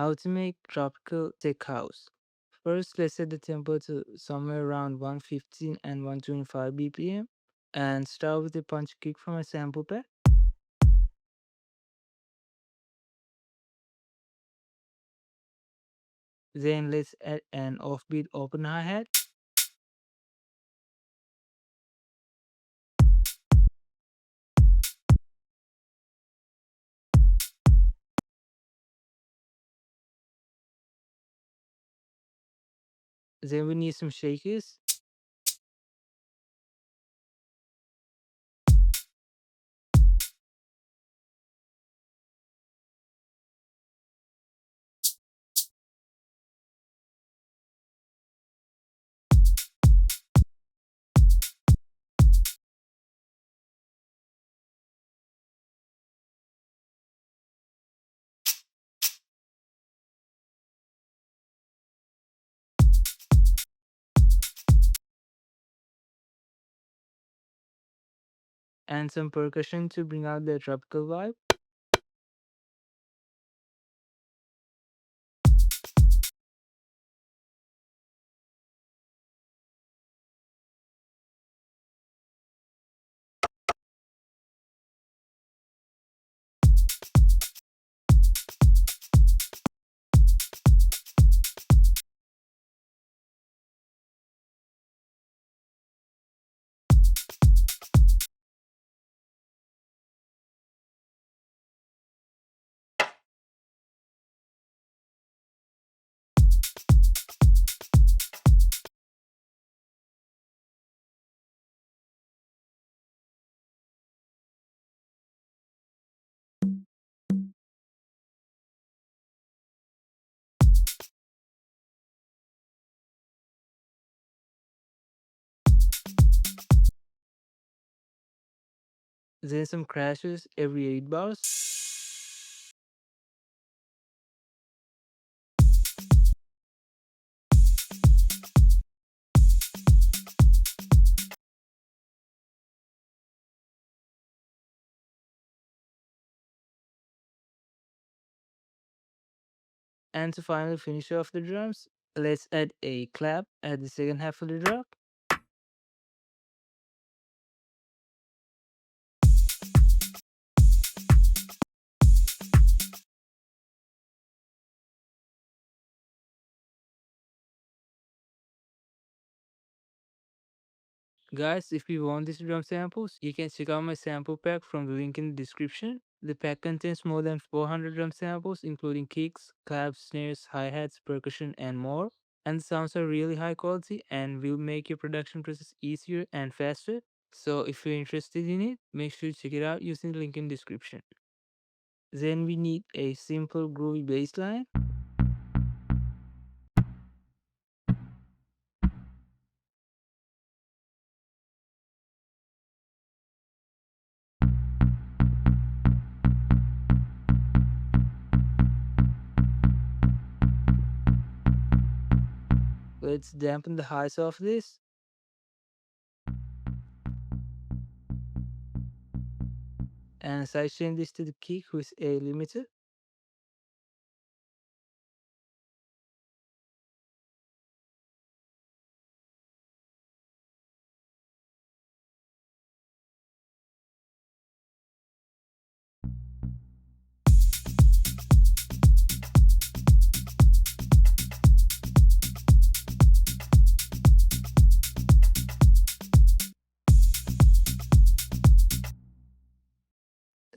How to make tropical tech house. First, let's set the tempo to somewhere around 115 and 125 BPM and start with a punch kick from a sample pack. Then let's add an offbeat open hi-hat. Then we need some shakers. And some percussion to bring out the tropical vibe. Then some crashes every 8 bars. And to finally finish off the drums, let's add a clap at the second half of the drop. Guys, if you want these drum samples, you can check out my sample pack from the link in the description. The pack contains more than 400 drum samples, including kicks, claps, snares, hi-hats, percussion, and more. And the sounds are really high quality and will make your production process easier and faster. So if you're interested in it, make sure to check it out using the link in the description. Then we need a simple groovy bass line. Let's dampen the highs of this. And sidechain this to the kick with a limiter.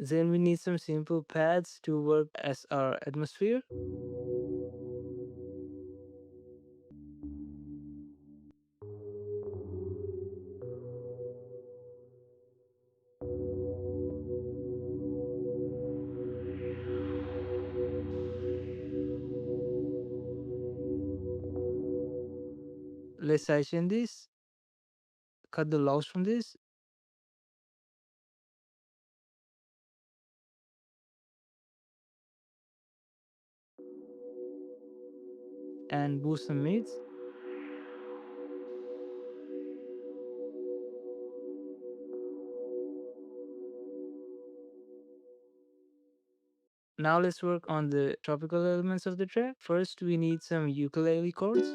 Then we need some simple pads to work as our atmosphere. Let's sidechain this, cut the loss from this, and boost some mids. Now let's work on the tropical elements of the track. First, we need some ukulele chords.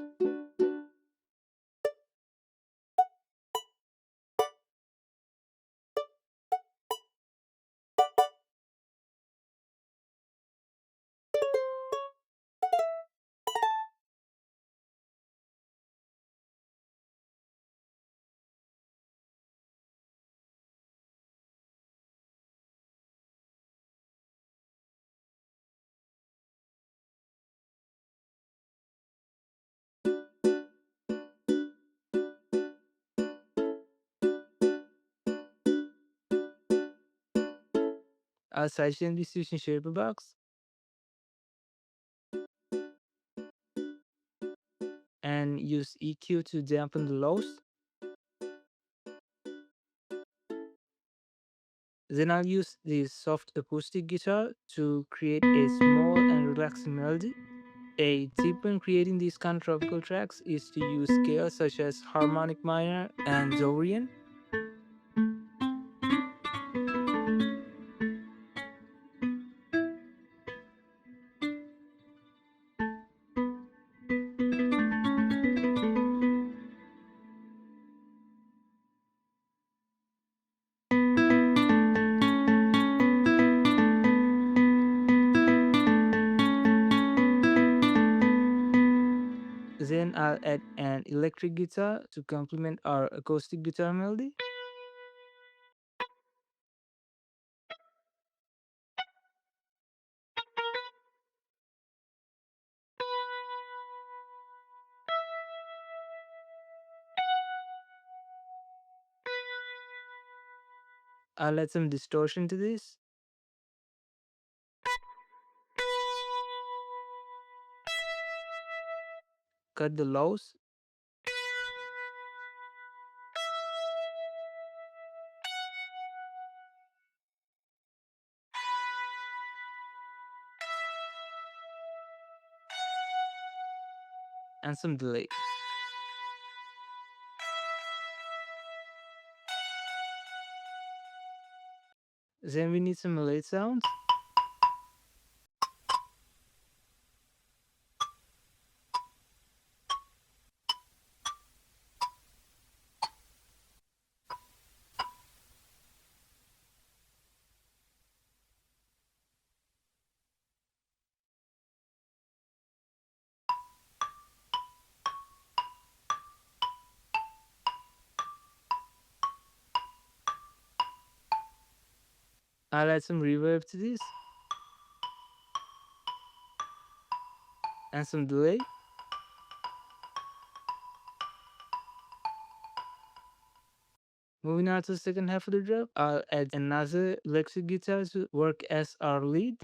I'll section this using shaper box and use EQ to dampen the lows. Then I'll use the soft acoustic guitar to create a small and relaxing melody. A tip when creating these kind of tropical tracks is to use scales such as harmonic minor and Dorian. Then I'll add an electric guitar to complement our acoustic guitar melody. I'll add some distortion to this. Cut the lows. And some delay. Then we need some mallet sounds. I'll add some reverb to this. And some delay. Moving on to the second half of the drop, I'll add another electric guitar to work as our lead.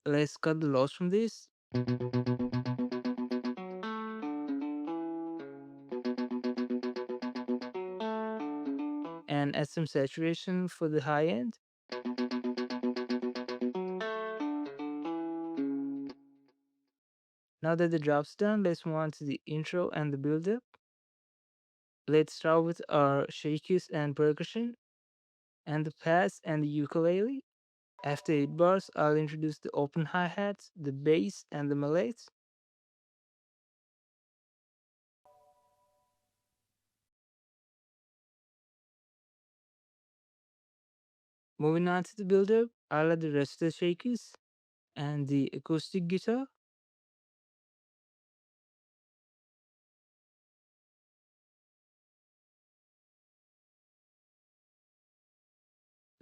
Let's cut the loss from this. And add some saturation for the high end. Now that the drop's done, let's move on to the intro and the build-up. Let's start with our shakies and percussion, and the pads and the ukulele. After 8 bars, I'll introduce the open hi-hats, the bass, and the mallets. Moving on to the build-up, I'll add the rest of the shakies and the acoustic guitar.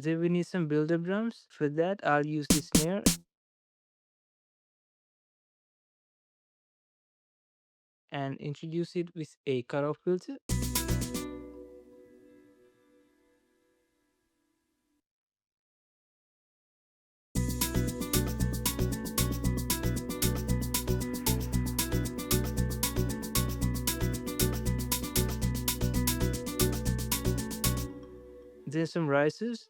Then we need some build-up drums. For that, I'll use the snare and introduce it with a cutoff filter. Then some rices,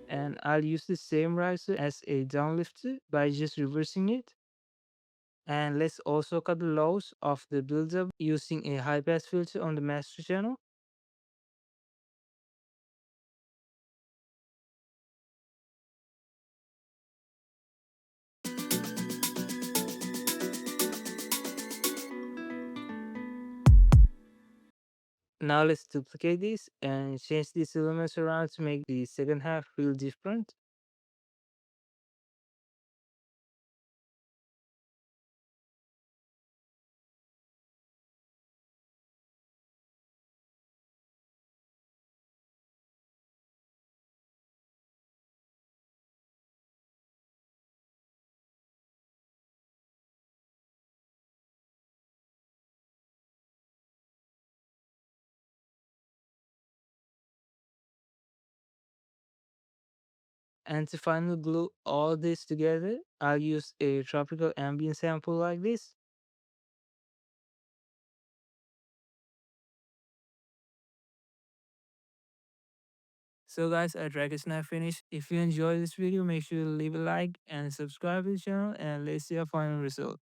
and I'll use the same riser as a downlifter by just reversing it. And let's also cut the lows of the buildup using a high pass filter on the master channel. Now let's duplicate this and change these elements around to make the second half feel different. And to finally glue all this together, I'll use a tropical ambient sample like this. So guys, our track is now finished. If you enjoyed this video, make sure to leave a like and subscribe to the channel, and let's see our final result.